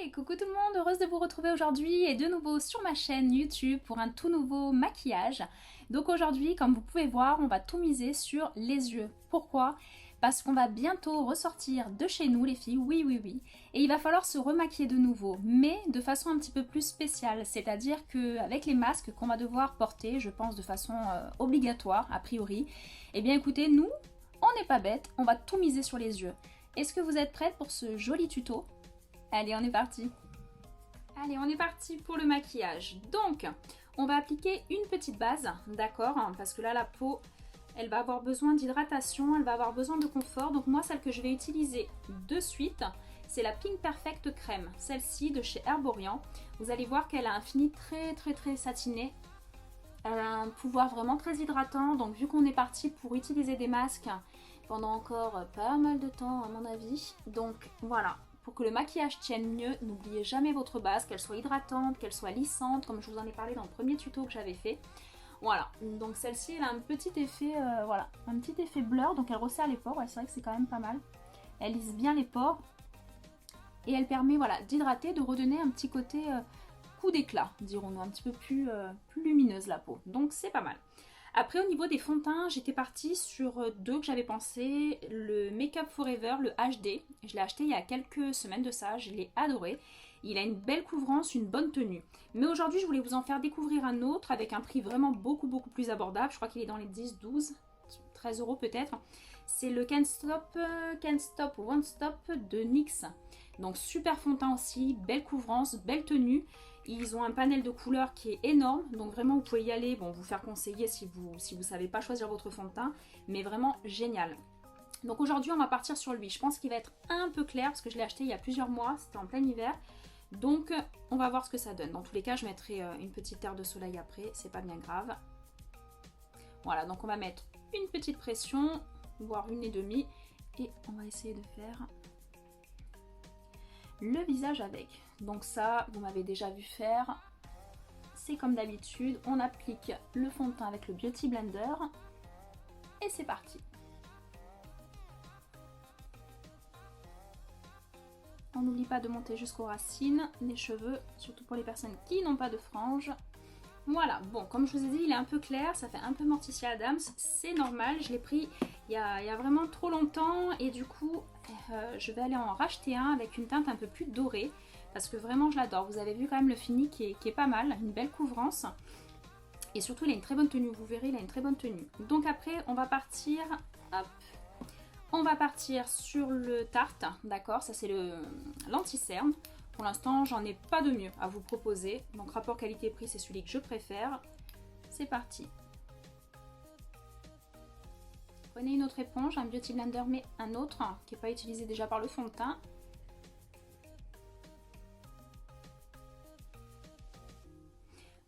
Hey, coucou tout le monde, heureuse de vous retrouver aujourd'hui et de nouveau sur ma chaîne YouTube pour un tout nouveau maquillage. Donc aujourd'hui, comme vous pouvez voir, on va tout miser sur les yeux. Pourquoi? Parce qu'on va bientôt ressortir de chez nous les filles, oui oui oui, et il va falloir se remaquiller de nouveau, mais de façon un petit peu plus spéciale, c'est-à-dire qu'avec les masques qu'on va devoir porter, je pense de façon obligatoire a priori, eh bien écoutez, nous, on n'est pas bêtes, on va tout miser sur les yeux. Est-ce que vous êtes prêtes pour ce joli tuto? Allez, on est parti. Allez, on est parti pour le maquillage. Donc, on va appliquer une petite base, d'accord? Parce que là, la peau, elle va avoir besoin d'hydratation, elle va avoir besoin de confort. Donc moi, celle que je vais utiliser de suite, c'est la Pink Perfect Crème. Celle-ci de chez Herborian. Vous allez voir qu'elle a un fini très satiné. Elle a un pouvoir vraiment très hydratant. Donc vu qu'on est parti pour utiliser des masques pendant encore pas mal de temps à mon avis. Donc voilà. Pour que le maquillage tienne mieux, n'oubliez jamais votre base, qu'elle soit hydratante, qu'elle soit lissante, comme je vous en ai parlé dans le premier tuto que j'avais fait. Voilà, donc celle-ci, elle a un petit effet, voilà, un petit effet blur, donc elle resserre les pores, ouais, c'est vrai que c'est quand même pas mal. Elle lisse bien les pores et elle permet, voilà, d'hydrater, de redonner un petit côté coup d'éclat, dirons-nous, un petit peu plus lumineuse la peau, donc c'est pas mal. Après, au niveau des fonds de teint, j'étais partie sur deux que j'avais pensé. Le Make Up Forever, le HD. Je l'ai acheté il y a quelques semaines de ça. Je l'ai adoré. Il a une belle couvrance, une bonne tenue. Mais aujourd'hui, je voulais vous en faire découvrir un autre avec un prix vraiment beaucoup plus abordable. Je crois qu'il est dans les 10, 12, 13 euros peut-être. C'est le Can't Stop, Won't Stop de NYX. Donc super fond de teint aussi, belle couvrance, belle tenue. Ils ont un panel de couleurs qui est énorme, donc vraiment vous pouvez y aller, bon vous faire conseiller si vous savez pas choisir votre fond de teint, mais vraiment génial. Donc aujourd'hui on va partir sur lui, je pense qu'il va être un peu clair parce que je l'ai acheté il y a plusieurs mois, c'était en plein hiver. Donc on va voir ce que ça donne. Dans tous les cas je mettrai une petite terre de soleil après, c'est pas bien grave. Voilà, donc on va mettre une petite pression, voire une et demie, et on va essayer de faire le visage avec. Donc ça, vous m'avez déjà vu faire. C'est comme d'habitude, on applique le fond de teint avec le Beauty Blender et c'est parti. On n'oublie pas de monter jusqu'aux racines des cheveux, surtout pour les personnes qui n'ont pas de franges. Voilà, bon, comme je vous ai dit, il est un peu clair, ça fait un peu Morticia Adams, c'est normal, je l'ai pris il y a vraiment trop longtemps et du coup, je vais aller en racheter un avec une teinte un peu plus dorée parce que vraiment je l'adore. Vous avez vu quand même le fini qui est pas mal, une belle couvrance et surtout il a une très bonne tenue, vous verrez, il a une très bonne tenue. Donc après, on va partir, hop, on va partir sur le Tarte, d'accord, ça c'est l'anti-cerne. Pour l'instant, j'en ai pas de mieux à vous proposer. Donc rapport qualité-prix, c'est celui que je préfère. C'est parti. Prenez une autre éponge, un Beauty Blender, mais un autre qui n'est pas utilisé déjà par le fond de teint.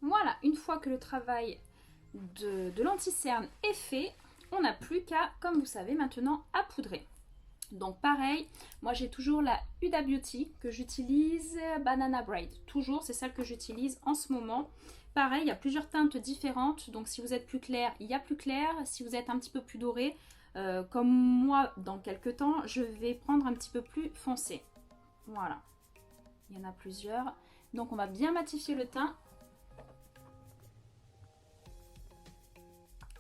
Voilà, une fois que le travail de l'anti-cerne est fait, on n'a plus qu'à, comme vous savez maintenant, à poudrer. Donc pareil, moi j'ai toujours la Huda Beauty que j'utilise, Banana Braid. Toujours, c'est celle que j'utilise en ce moment. Pareil, il y a plusieurs teintes différentes. Donc si vous êtes plus clair, il y a plus clair. Si vous êtes un petit peu plus doré, comme moi dans quelques temps, je vais prendre un petit peu plus foncé. Voilà, il y en a plusieurs. Donc on va bien matifier le teint.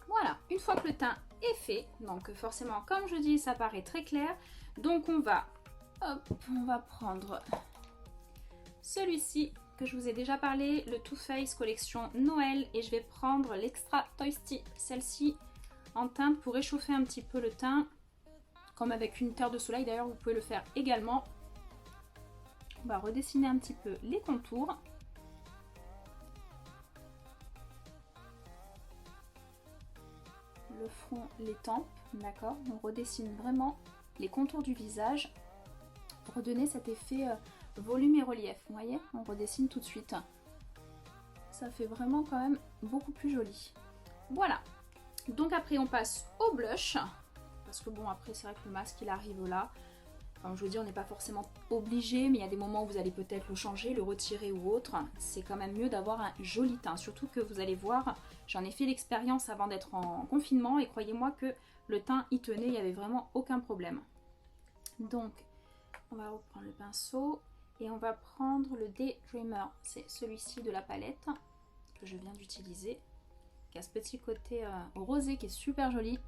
Voilà, une fois que le teint est fait, donc forcément comme je dis ça paraît très clair, donc on va prendre celui-ci que je vous ai déjà parlé, le Too Faced collection Noël, et je vais prendre l'Extra Toasty, celle-ci en teinte pour réchauffer un petit peu le teint, comme avec une terre de soleil d'ailleurs vous pouvez le faire également. On va redessiner un petit peu les contours. Le front, les tempes, d'accord. On redessine vraiment les contours du visage pour redonner cet effet volume et relief. Vous voyez, on redessine tout de suite. Ça fait vraiment quand même beaucoup plus joli. Voilà. Donc après on passe au blush parce que bon après c'est vrai que le masque il arrive là. Comme je vous dis, on n'est pas forcément obligé, mais il y a des moments où vous allez peut-être le changer, le retirer ou autre. C'est quand même mieux d'avoir un joli teint. Surtout que vous allez voir, j'en ai fait l'expérience avant d'être en confinement et croyez-moi que le teint y tenait, il n'y avait vraiment aucun problème. Donc, on va reprendre le pinceau Et on va prendre le Daydreamer, c'est celui-ci de la palette que je viens d'utiliser, qui a ce petit côté rosé qui est super joli.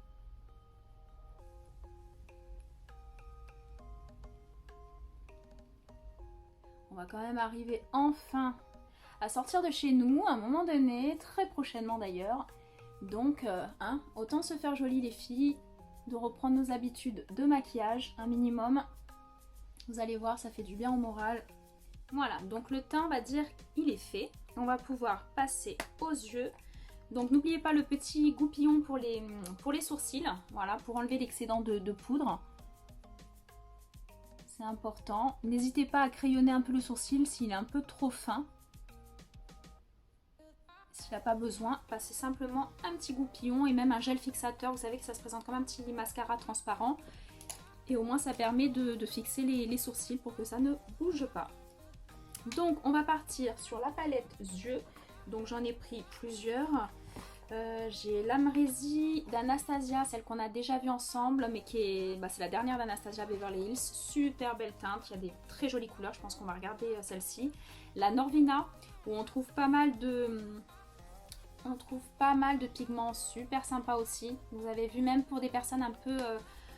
On va quand même arriver enfin à sortir de chez nous à un moment donné, très prochainement d'ailleurs. Donc, autant se faire joli les filles, de reprendre nos habitudes de maquillage, un minimum. Vous allez voir, ça fait du bien au moral. Voilà, donc le teint, on va dire, il est fait. On va pouvoir passer aux yeux. Donc n'oubliez pas le petit goupillon pour les sourcils, voilà, pour enlever l'excédent de poudre. C'est important. N'hésitez pas à crayonner un peu le sourcil s'il est un peu trop fin. S'il n'a pas besoin, passez simplement un petit goupillon et même un gel fixateur. Vous savez que ça se présente comme un petit mascara transparent. Et au moins ça permet de fixer les sourcils pour que ça ne bouge pas. Donc on va partir sur la palette yeux. Donc j'en ai pris plusieurs. J'ai l'Amrézy d'Anastasia, celle qu'on a déjà vue ensemble, mais qui est, c'est la dernière d'Anastasia Beverly Hills. Super belle teinte, il y a des très jolies couleurs, je pense qu'on va regarder celle-ci. La Norvina, où on trouve pas mal de pigments super sympas aussi. Vous avez vu, même pour des personnes un peu,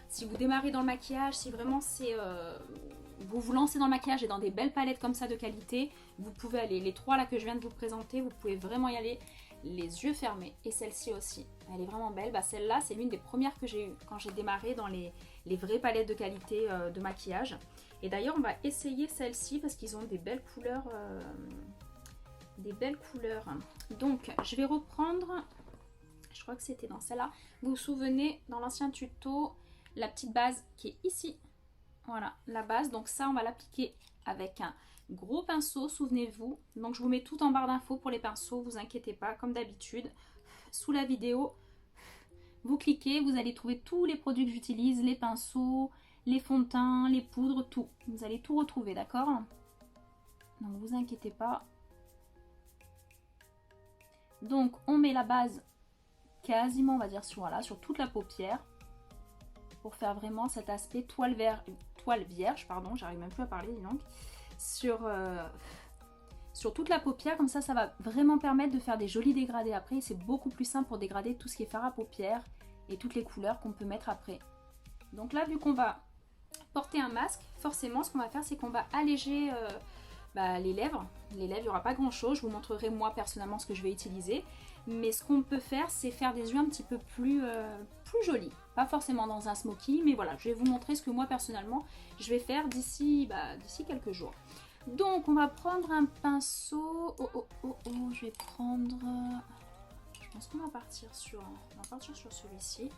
si vous démarrez dans le maquillage, si vraiment vous vous lancez dans le maquillage et dans des belles palettes comme ça de qualité, vous pouvez aller. Les trois là que je viens de vous présenter, vous pouvez vraiment y aller les yeux fermés. Et celle-ci aussi, elle est vraiment belle. Celle-là, c'est l'une des premières que j'ai eues quand j'ai démarré dans les vraies palettes de qualité de maquillage. Et d'ailleurs, on va essayer celle-ci parce qu'ils ont des belles couleurs. Donc, je vais reprendre, je crois que c'était dans celle-là. Vous vous souvenez, dans l'ancien tuto, la petite base qui est ici. Voilà, la base. Donc ça, on va l'appliquer avec un gros pinceau, souvenez-vous. Donc je vous mets tout en barre d'infos pour les pinceaux, vous inquiétez pas, comme d'habitude. Sous la vidéo, vous cliquez, vous allez trouver tous les produits que j'utilise, les pinceaux, les fonds de teint, les poudres, tout. Vous allez tout retrouver, d'accord? Donc vous inquiétez pas. Donc on met la base quasiment, on va dire, sur toute la paupière. Pour faire vraiment cet aspect toile vierge, pardon, j'arrive même plus à parler, dis donc, sur toute la paupière. Comme ça, ça va vraiment permettre de faire des jolis dégradés après. C'est beaucoup plus simple pour dégrader tout ce qui est fard à paupières et toutes les couleurs qu'on peut mettre après. Donc là, vu qu'on va porter un masque, forcément, ce qu'on va faire, c'est qu'on va alléger les lèvres. Les lèvres, il n'y aura pas grand chose. Je vous montrerai moi personnellement ce que je vais utiliser. Mais ce qu'on peut faire, c'est faire des yeux un petit peu plus jolis. Pas forcément dans un smoky, mais voilà, je vais vous montrer ce que moi personnellement je vais faire d'ici quelques jours. Donc on va prendre un pinceau. Je vais prendre. Je pense qu'on va partir sur celui-ci.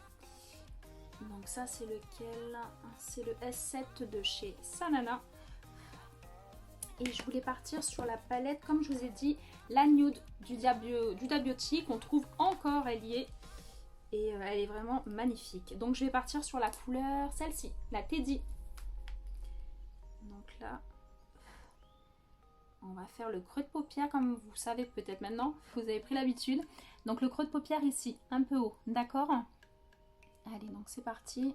Donc ça c'est lequel? C'est le S7 de chez Sanana. Et je voulais partir sur la palette, comme je vous ai dit, la nude du Dabiotique. On trouve encore, elle y est. Et elle est vraiment magnifique. Donc je vais partir sur la couleur, celle-ci, la Teddy. Donc là, on va faire le creux de paupière, comme vous savez peut-être maintenant. Vous avez pris l'habitude. Donc le creux de paupière ici, un peu haut, d'accord? Allez, donc c'est parti.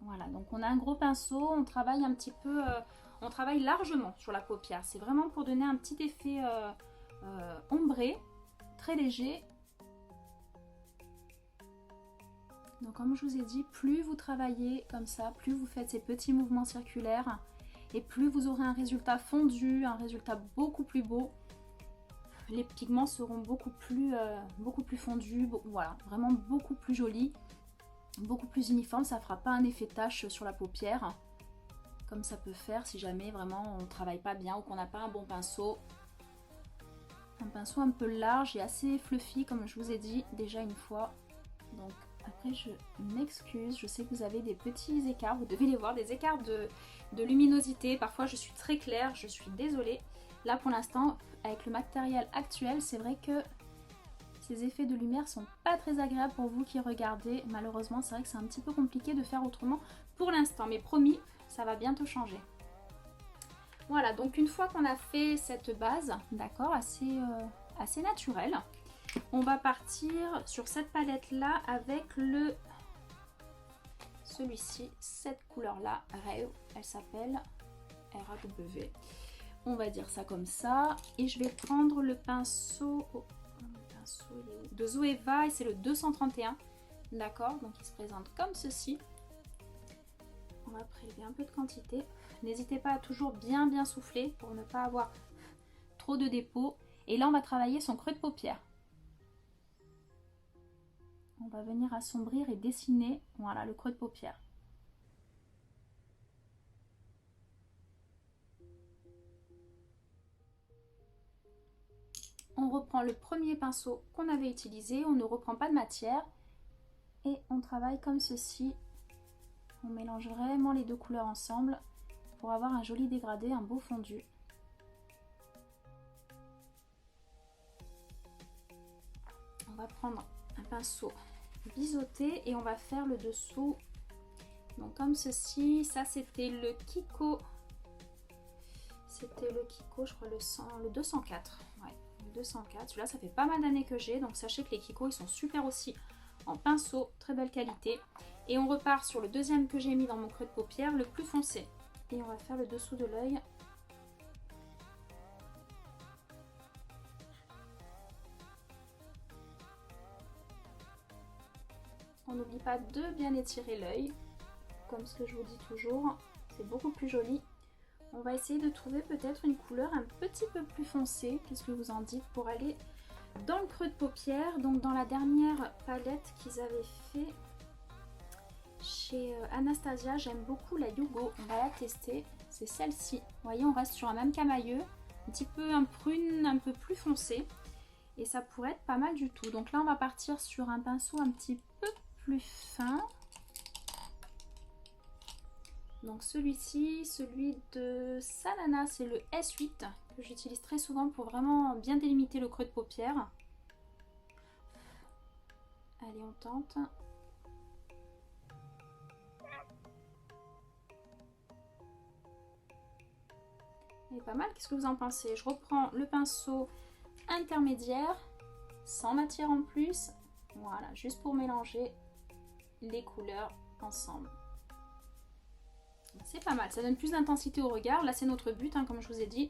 Voilà, donc on a un gros pinceau, on travaille un petit peu, on travaille largement sur la paupière. C'est vraiment pour donner un petit effet ombré, très léger. Donc comme je vous ai dit, plus vous travaillez comme ça, plus vous faites ces petits mouvements circulaires et plus vous aurez un résultat fondu, un résultat beaucoup plus beau. Les pigments seront beaucoup plus fondus, voilà, vraiment beaucoup plus jolis. Beaucoup plus uniforme, ça fera pas un effet tache sur la paupière comme ça peut faire si jamais vraiment on travaille pas bien ou qu'on n'a pas un bon pinceau. Un pinceau un peu large et assez fluffy comme je vous ai dit déjà une fois. Donc après je m'excuse, je sais que vous avez des petits écarts, vous devez les voir, des écarts de luminosité. Parfois je suis très claire, je suis désolée. Là pour l'instant avec le matériel actuel, c'est vrai que ces effets de lumière sont pas très agréables pour vous qui regardez. Malheureusement, c'est vrai que c'est un petit peu compliqué de faire autrement pour l'instant. Mais promis, ça va bientôt changer. Voilà, donc une fois qu'on a fait cette base, d'accord, assez naturelle, on va partir sur cette palette-là avec celui-ci, cette couleur-là, Rave, elle s'appelle RAW. On va dire ça comme ça. Et je vais prendre le pinceau, de Zoeva et c'est le 231. D'accord, donc il se présente comme ceci. On va prélever un peu de quantité. N'hésitez pas à toujours bien souffler pour ne pas avoir trop de dépôt. Et là, on va travailler son creux de paupière. On va venir assombrir et dessiner, voilà, le creux de paupière. On reprend le premier pinceau qu'on avait utilisé, on ne reprend pas de matière et on travaille comme ceci. On mélange vraiment les deux couleurs ensemble pour avoir un joli dégradé, un beau fondu. On va prendre un pinceau biseauté et on va faire le dessous. Donc comme ceci, ça c'était le Kiko. C'était le Kiko, je crois le 204. Ouais, le 204. Celui-là, ça fait pas mal d'années que j'ai, donc sachez que les Kiko, ils sont super aussi en pinceau, très belle qualité. Et on repart sur le deuxième que j'ai mis dans mon creux de paupière, le plus foncé. Et on va faire le dessous de l'œil. On n'oublie pas de bien étirer l'œil, comme ce que je vous dis toujours, c'est beaucoup plus joli. On va essayer de trouver peut-être une couleur un petit peu plus foncée, qu'est-ce que vous en dites, pour aller dans le creux de paupière. Donc dans la dernière palette qu'ils avaient fait chez Anastasia, j'aime beaucoup la Yugo, on va la tester, c'est celle-ci. Vous voyez, on reste sur un même camailleux, un petit peu un prune, un peu plus foncé, et ça pourrait être pas mal du tout. Donc là on va partir sur un pinceau un petit peu plus fin. Donc celui-ci, celui de Salana, c'est le S8 que j'utilise très souvent pour vraiment bien délimiter le creux de paupière. Allez, on tente. Il est pas mal, qu'est-ce que vous en pensez? Je reprends le pinceau intermédiaire, sans matière en plus. Voilà, juste pour mélanger les couleurs ensemble. C'est pas mal, ça donne plus d'intensité au regard. Là c'est notre but, hein, comme je vous ai dit.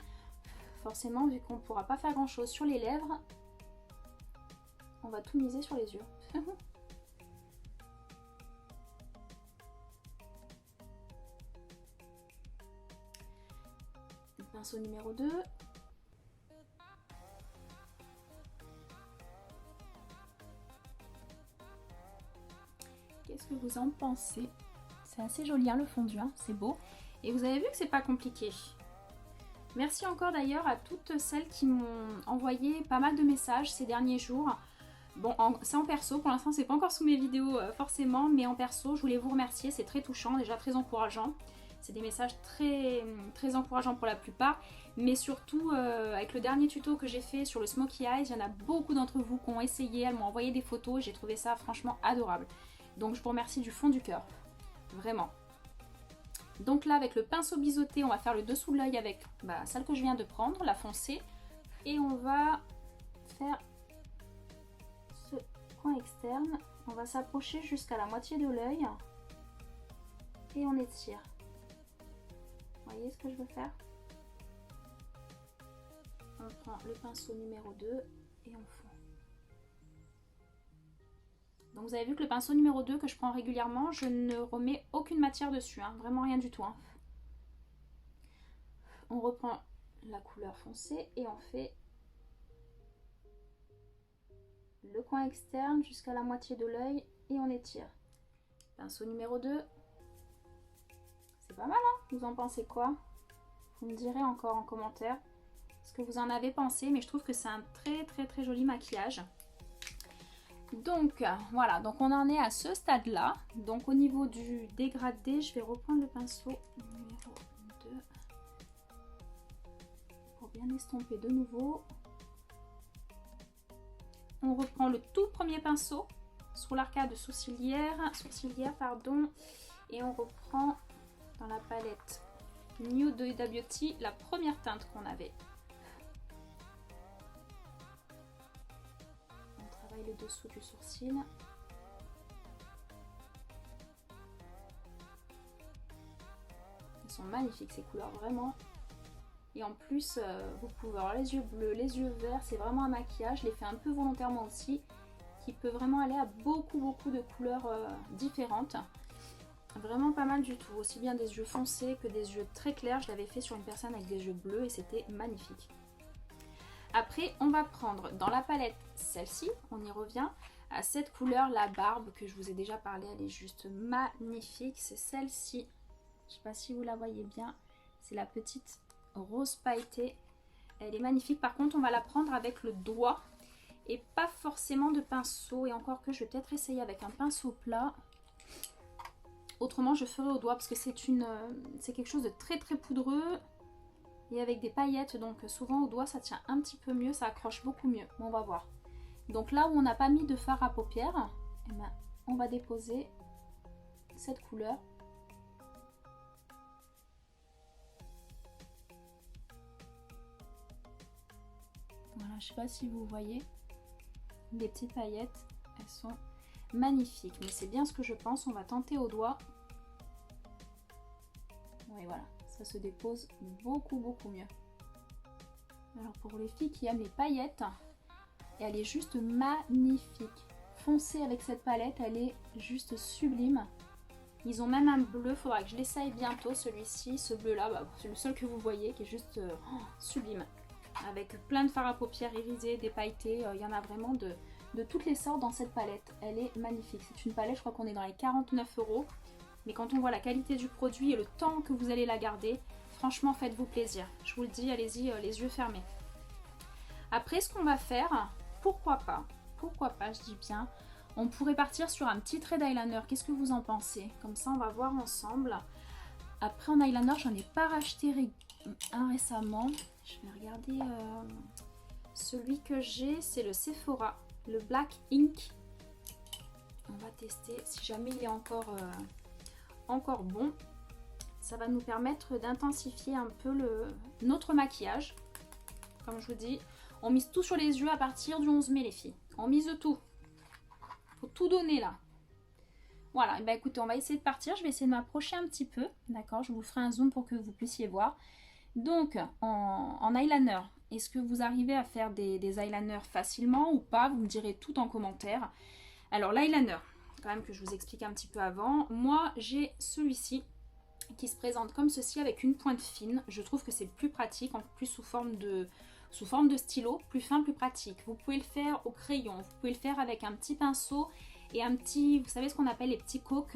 Forcément, vu qu'on ne pourra pas faire grand chose sur les lèvres, on va tout miser sur les yeux. Le pinceau numéro 2. Qu'est-ce que vous en pensez? C'est assez joli, hein, le fondu, hein, c'est beau. Et vous avez vu que c'est pas compliqué. Merci encore d'ailleurs à toutes celles qui m'ont envoyé pas mal de messages ces derniers jours. Bon, c'est en perso, pour l'instant c'est pas encore sous mes vidéos forcément, mais en perso, je voulais vous remercier, c'est très touchant, déjà très encourageant. C'est des messages très encourageants pour la plupart, mais surtout avec le dernier tuto que j'ai fait sur le Smokey Eyes, il y en a beaucoup d'entre vous qui ont essayé, elles m'ont envoyé des photos, j'ai trouvé ça franchement adorable. Donc je vous remercie du fond du cœur. Vraiment. Donc là avec le pinceau biseauté, on va faire le dessous de l'œil avec celle que je viens de prendre, la foncée. Et on va faire ce coin externe. On va s'approcher jusqu'à la moitié de l'œil. Et on étire. Vous voyez ce que je veux faire? On prend le pinceau numéro 2 et on fond. Donc vous avez vu que le pinceau numéro 2 que je prends régulièrement, je ne remets aucune matière dessus, hein, vraiment rien du tout. Hein. On reprend la couleur foncée et on fait le coin externe jusqu'à la moitié de l'œil et on étire. Pinceau numéro 2. C'est pas mal, hein? Vous en pensez quoi? Vous me direz encore en commentaire ce que vous en avez pensé, mais je trouve que c'est un très joli maquillage. Donc voilà, donc on en est à ce stade là. Donc au niveau du dégradé, je vais reprendre le pinceau numéro 2 pour bien estomper de nouveau. On reprend le tout premier pinceau sur l'arcade sourcilière, et on reprend dans la palette Nude de Huda Beauty la première teinte qu'on avait. Le dessous du sourcil. sont magnifiques ces couleurs, vraiment. Et en plus, vous pouvez avoir les yeux bleus, les yeux verts, c'est vraiment un maquillage. Je l'ai fait un peu volontairement aussi, qui peut vraiment aller à beaucoup de couleurs différentes. Vraiment pas mal du tout, aussi bien des yeux foncés que des yeux très clairs. Je l'avais fait sur une personne avec des yeux bleus et c'était magnifique. Après, on va prendre dans la palette celle-ci, on y revient, à cette couleur, la barbe, que je vous ai déjà parlé, elle est juste magnifique. C'est celle-ci, je ne sais pas si vous la voyez bien, c'est la petite rose pailletée. Elle est magnifique, par contre on va la prendre avec le doigt et pas forcément de pinceau. Et encore que je vais peut-être essayer avec un pinceau plat. Autrement je ferai au doigt parce que c'est quelque chose de très poudreux. Et avec des paillettes, donc souvent au doigt ça tient un petit peu mieux, ça accroche beaucoup mieux. Bon, on va voir. Donc là où on n'a pas mis de fard à paupières, eh ben, on va déposer cette couleur. Voilà, je ne sais pas si vous voyez, les petites paillettes, elles sont magnifiques. Mais c'est bien ce que je pense, on va tenter au doigt. Oui, voilà. Ça se dépose beaucoup mieux. Alors pour les filles qui aiment les paillettes, elle est juste magnifique. Foncée avec cette palette, elle est juste sublime. Ils ont même un bleu, il faudra que je l'essaye bientôt celui-ci. Ce bleu là, c'est le seul que vous voyez qui est juste sublime. Avec plein de fard à paupières irisés, des pailletés, il y en a vraiment de toutes les sortes dans cette palette. Elle est magnifique. C'est une palette, je crois qu'on est dans les 49 €. Mais quand on voit la qualité du produit et le temps que vous allez la garder, franchement faites-vous plaisir. Je vous le dis, allez-y les yeux fermés. Après ce qu'on va faire, pourquoi pas, je dis bien, on pourrait partir sur un petit trait d'eyeliner. Qu'est-ce que vous en pensez? Comme ça on va voir ensemble. Après en eyeliner, j'en ai pas racheté un récemment. Je vais regarder celui que j'ai, c'est le Sephora, le Black Ink. On va tester si jamais il est encore bon. Ça va nous permettre d'intensifier un peu notre maquillage. Comme je vous dis, on mise tout sur les yeux à partir du 11 mai les filles. On mise tout. Faut tout donner là. Voilà, et ben écoutez, on va essayer de partir. Je vais essayer de m'approcher un petit peu. D'accord, je vous ferai un zoom pour que vous puissiez voir. Donc en eyeliner, est-ce que vous arrivez à faire des eyeliners facilement ou pas? Vous me direz tout en commentaire. Alors l'eyeliner, quand même que je vous explique un petit peu avant. Moi j'ai celui-ci qui se présente comme ceci avec une pointe fine. Je trouve que c'est plus pratique, en plus sous forme de stylo, plus fin, plus pratique. Vous pouvez le faire au crayon, vous pouvez le faire avec un petit pinceau et un petit, vous savez ce qu'on appelle les petits coques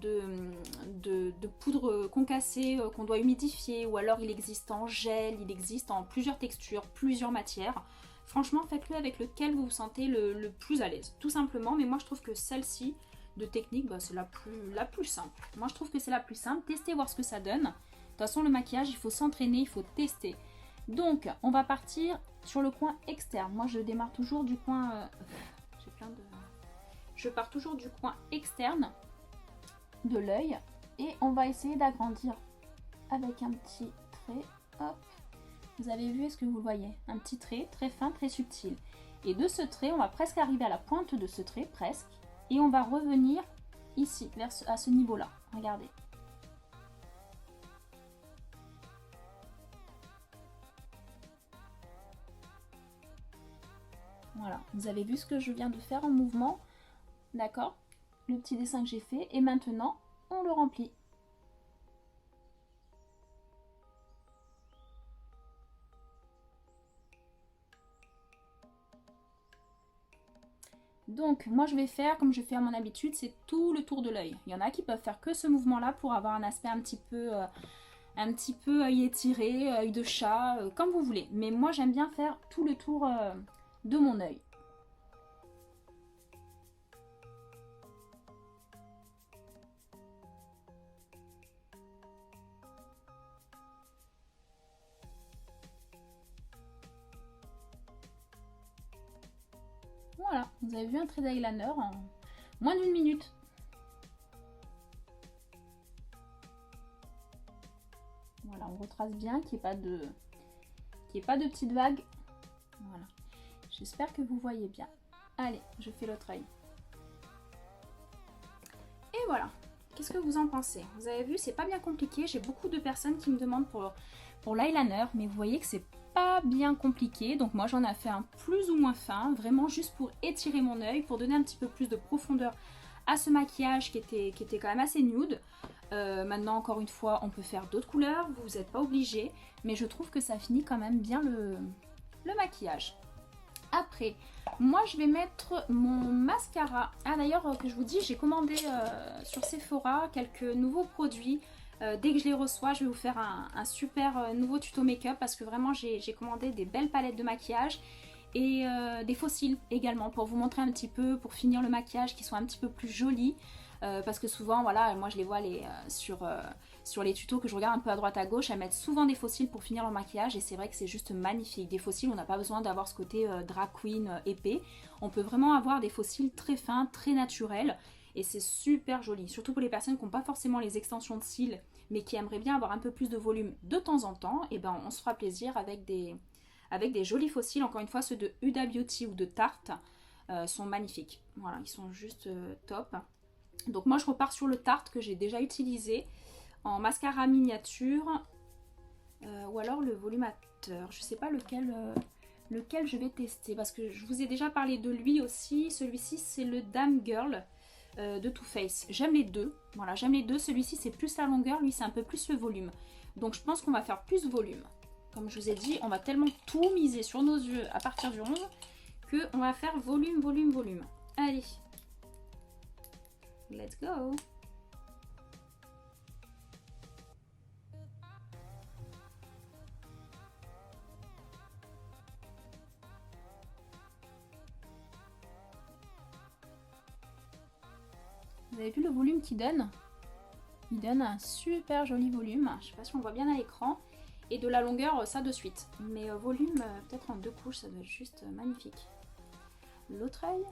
de poudre concassée qu'on doit humidifier, ou alors il existe en gel, il existe en plusieurs textures, plusieurs matières. Franchement, faites-le avec lequel vous vous sentez le plus à l'aise, tout simplement. Mais moi je trouve que celle-ci de technique, c'est la plus simple. Moi je trouve que c'est la plus simple. Testez, voir ce que ça donne. De toute façon le maquillage, il faut s'entraîner, il faut tester. Donc on va partir sur le coin externe. Moi je démarre toujours du coin je pars toujours du coin externe de l'œil et on va essayer d'agrandir avec un petit trait. Hop, vous avez vu, est-ce que vous le voyez? Un petit trait très fin, très subtil. Et de ce trait, on va presque arriver à la pointe de ce trait, presque. Et on va revenir ici, à ce niveau-là. Regardez. Voilà, vous avez vu ce que je viens de faire en mouvement. D'accord? Le petit dessin que j'ai fait. Et maintenant, on le remplit. Donc moi je vais faire comme je fais à mon habitude, c'est tout le tour de l'œil. Il y en a qui peuvent faire que ce mouvement là pour avoir un aspect un petit peu œil étiré, œil de chat, comme vous voulez. Mais moi j'aime bien faire tout le tour de mon œil. Voilà, vous avez vu un trait d'eyeliner en moins d'1 minute. Voilà, on retrace bien, qu'il n'y ait pas de petites vagues. Voilà. J'espère que vous voyez bien. Allez, je fais l'autre œil. Et voilà, Qu'est-ce que vous en pensez? Vous avez vu, c'est pas bien compliqué. J'ai beaucoup de personnes qui me demandent pour l'eyeliner, mais vous voyez que c'est pas bien compliqué. Donc moi j'en ai fait un plus ou moins fin, vraiment juste pour étirer mon œil, pour donner un petit peu plus de profondeur à ce maquillage qui était quand même assez nude. Maintenant, encore une fois, on peut faire d'autres couleurs, vous n'êtes pas obligé, mais je trouve que ça finit quand même bien le maquillage. Après, moi je vais mettre mon mascara. Ah d'ailleurs, que je vous dis, j'ai commandé sur Sephora quelques nouveaux produits. Dès que je les reçois, je vais vous faire un super nouveau tuto make-up parce que vraiment j'ai commandé des belles palettes de maquillage et des faux cils également pour vous montrer un petit peu, pour finir le maquillage, qui sont un petit peu plus jolis. Parce que souvent, voilà, moi je les vois sur les tutos que je regarde un peu à droite à gauche, elles mettent souvent des faux cils pour finir leur maquillage et c'est vrai que c'est juste magnifique. Des faux cils, on n'a pas besoin d'avoir ce côté drag queen épais. On peut vraiment avoir des faux cils très fins, très naturels et c'est super joli. Surtout pour les personnes qui n'ont pas forcément les extensions de cils mais qui aimeraient bien avoir un peu plus de volume de temps en temps, et ben on se fera plaisir avec des jolis faux cils. Encore une fois, ceux de Huda Beauty ou de Tarte sont magnifiques. Voilà, ils sont juste top. Donc moi je repars sur le Tarte que j'ai déjà utilisé en mascara miniature ou alors le volumateur. Je sais pas lequel je vais tester parce que je vous ai déjà parlé de lui aussi. Celui-ci c'est le Dame Girl de Too Faced. J'aime les deux. Voilà, j'aime les deux. Celui-ci c'est plus la longueur, lui c'est un peu plus le volume. Donc je pense qu'on va faire plus volume. Comme je vous ai dit, on va tellement tout miser sur nos yeux à partir du 11 qu'on va faire volume, volume, volume. Allez. Let's go! Vous avez vu le volume qu'il donne? Il donne un super joli volume. Je sais pas si on voit bien à l'écran. Et de la longueur, ça de suite. Mais volume, peut-être en 2 couches, ça doit être juste magnifique. L'autre œil.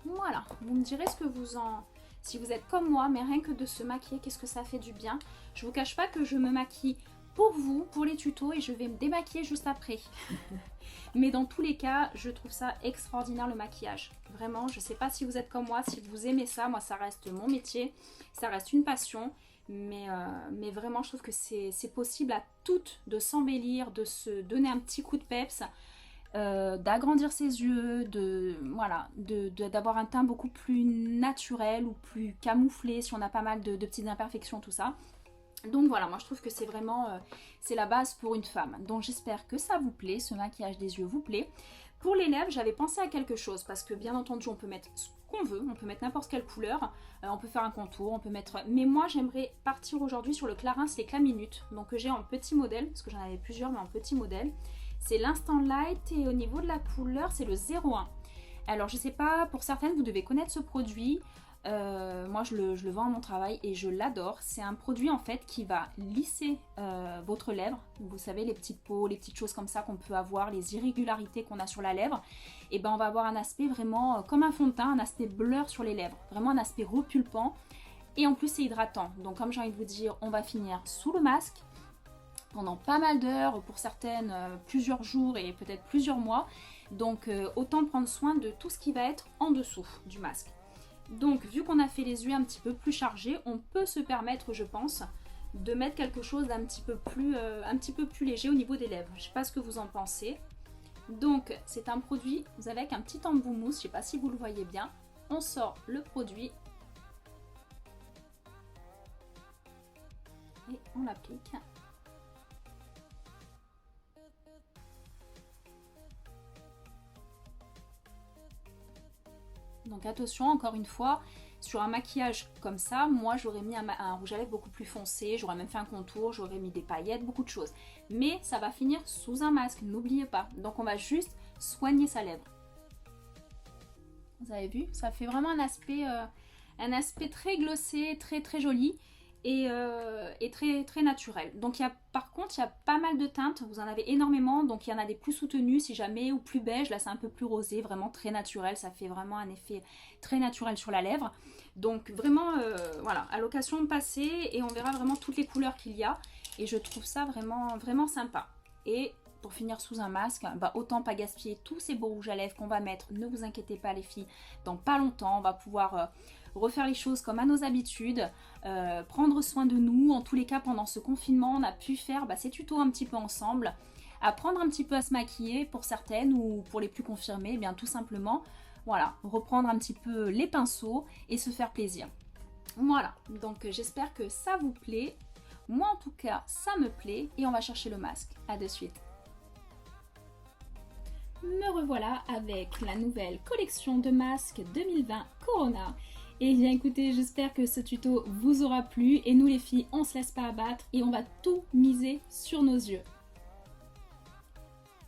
Voilà, vous me direz ce que vous en... Si vous êtes comme moi, mais rien que de se maquiller, qu'est-ce que ça fait du bien. Je vous cache pas que je me maquille pour vous, pour les tutos, et je vais me démaquiller juste après. Mais dans tous les cas, je trouve ça extraordinaire le maquillage. Vraiment, je sais pas si vous êtes comme moi, si vous aimez ça. Moi, ça reste mon métier, ça reste une passion. Mais vraiment, je trouve que c'est possible à toutes de s'embellir, de se donner un petit coup de peps. D'agrandir ses yeux, d'avoir un teint beaucoup plus naturel ou plus camouflé si on a pas mal de petites imperfections, tout ça. Donc voilà, moi je trouve que c'est vraiment c'est la base pour une femme. Donc j'espère que ça vous plaît, ce maquillage des yeux vous plaît. Pour les lèvres, j'avais pensé à quelque chose parce que bien entendu on peut mettre ce qu'on veut, on peut mettre n'importe quelle couleur, on peut faire un contour, on peut mettre... Mais moi j'aimerais partir aujourd'hui sur le Clarins l'éclat minute, donc que j'ai en petit modèle, parce que j'en avais plusieurs mais en petit modèle. C'est l'Instant Light et au niveau de la couleur, c'est le 01. Alors je sais pas, pour certaines vous devez connaître ce produit. Moi je le vends à mon travail et je l'adore. C'est un produit en fait qui va lisser votre lèvre. Vous savez, les petites peaux, les petites choses comme ça qu'on peut avoir, les irrégularités qu'on a sur la lèvre. Et ben on va avoir un aspect vraiment comme un fond de teint, un aspect blur sur les lèvres. Vraiment un aspect repulpant. Et en plus c'est hydratant. Donc comme j'ai envie de vous dire, on va finir sous le masque pendant pas mal d'heures, pour certaines plusieurs jours et peut-être plusieurs mois. Donc autant prendre soin de tout ce qui va être en dessous du masque. Donc vu qu'on a fait les yeux un petit peu plus chargés, on peut se permettre, je pense, de mettre quelque chose d'un petit peu plus léger au niveau des lèvres. Je ne sais pas ce que vous en pensez. Donc c'est un produit avec un petit embout mousse, je ne sais pas si vous le voyez bien. On sort le produit et on l'applique. Donc attention, encore une fois, sur un maquillage comme ça, moi j'aurais mis un rouge à lèvres beaucoup plus foncé, j'aurais même fait un contour, j'aurais mis des paillettes, beaucoup de choses. Mais ça va finir sous un masque, n'oubliez pas. Donc on va juste soigner sa lèvre. Vous avez vu, ça fait vraiment un aspect très glossé, très très joli. Et très très naturel. Donc par contre il y a pas mal de teintes, vous en avez énormément, donc il y en a des plus soutenues si jamais, ou plus beige, là c'est un peu plus rosé, vraiment très naturel, ça fait vraiment un effet très naturel sur la lèvre. Donc vraiment voilà, à l'occasion passée, et on verra vraiment toutes les couleurs qu'il y a, et je trouve ça vraiment vraiment sympa. Et pour finir sous un masque, bah autant pas gaspiller tous ces beaux rouges à lèvres qu'on va mettre, ne vous inquiétez pas les filles, dans pas longtemps on va pouvoir refaire les choses comme à nos habitudes, prendre soin de nous. En tous les cas, pendant ce confinement, on a pu faire ces tutos un petit peu ensemble, apprendre un petit peu à se maquiller pour certaines ou pour les plus confirmées, eh bien tout simplement, voilà, reprendre un petit peu les pinceaux et se faire plaisir. Voilà, donc j'espère que ça vous plaît. Moi en tout cas, ça me plaît et on va chercher le masque. À de suite. Me revoilà avec la nouvelle collection de masques 2020 Corona. Et bien écoutez, j'espère que ce tuto vous aura plu et nous les filles, on se laisse pas abattre et on va tout miser sur nos yeux.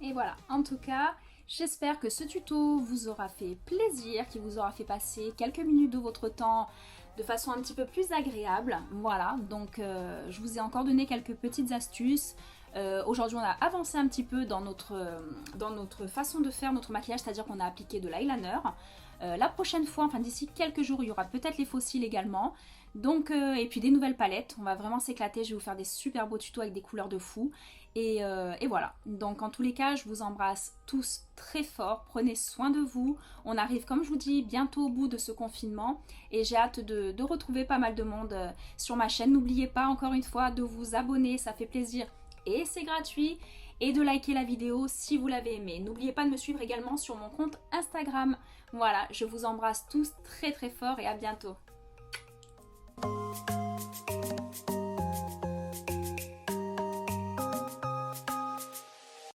Et voilà, en tout cas, j'espère que ce tuto vous aura fait plaisir, qu'il vous aura fait passer quelques minutes de votre temps de façon un petit peu plus agréable. Voilà, donc je vous ai encore donné quelques petites astuces. Aujourd'hui, on a avancé un petit peu dans notre façon de faire notre maquillage, c'est-à-dire qu'on a appliqué de l'eyeliner. La prochaine fois, enfin d'ici quelques jours, il y aura peut-être les fossiles également. Donc, et puis des nouvelles palettes, on va vraiment s'éclater, je vais vous faire des super beaux tutos avec des couleurs de fou. Et voilà, donc en tous les cas, je vous embrasse tous très fort, prenez soin de vous. On arrive, comme je vous dis, bientôt au bout de ce confinement et j'ai hâte de retrouver pas mal de monde sur ma chaîne. N'oubliez pas encore une fois de vous abonner, ça fait plaisir et c'est gratuit. Et de liker la vidéo si vous l'avez aimé. N'oubliez pas de me suivre également sur mon compte Instagram. Voilà, je vous embrasse tous très très fort et à bientôt.